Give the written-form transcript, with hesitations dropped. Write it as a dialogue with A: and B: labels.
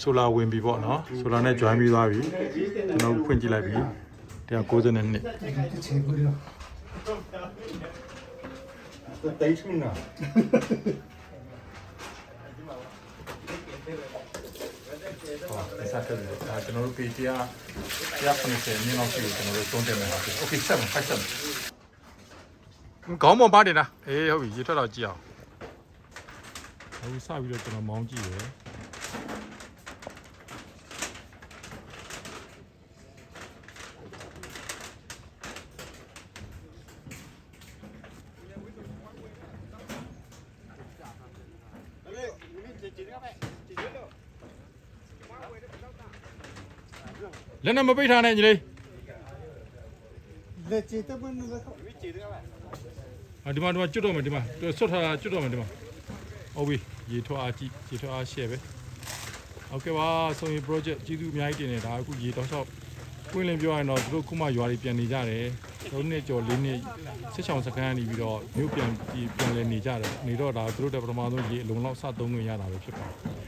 A: ဆိုလာဝင်ပြီပေါ့နော်ဆိုလာနဲ့ join ပြီးသွားပြီကျွန်တော်ဖွင့်ကြည့်လိုက်ပြီ192
B: တိတ်မနာ
A: ဆက်တယ်ဒါကျွန်တော်တို့ page က190မြင်းလောက်ရှိကိုကျွန်တော်တို့သုံးတယ်မယ်ဟုတ်ပြီ okay ဆက်မယ်ဖတ်ဆက်မယ်ခေါင်းပေါ်ပါတယ်လားအေးဟုတ်ပြီရေထွက်တော့ကြည့်အောင်အခုစပြီးတော့ကျွန်တော်မောင်းကြည့်ရယ်လက်နဲ့မပိတ်ထားနဲ့ညီလေး
B: လက်ချေတပွန်းလက်ခေါဝိချေတကပဲ
A: ဒီမှာကျွတ်တော့မယ်ဒီမှာဆွတ်ထားတာကျွတ်တော့မယ်ဒီမှာဟုတ်ပြီရေထွက်အားကြည့်ရေထွက်အားရှယ်ပဲဟုတ်ကဲ့ပါဆိုရင် project ကျေးဇူးအများကြီးတင်နေတာအခုရေတော့ဆောက်ပွင့်လင်းပြောရရင်တော့သူတို့ခုမှရွာတွေပြန်နေကြတယ်3နှစ်ကျော်4နှစ်စစ်ချောင်းစခန်းနေပြီးတော့မြို့ပြန်လည်နေကြတယ်နေတော့ဒါသူတို့တပထမဆုံးရေအလုံးလောက်စသုံးခွင့်ရတာပဲဖြစ်ပါတယ်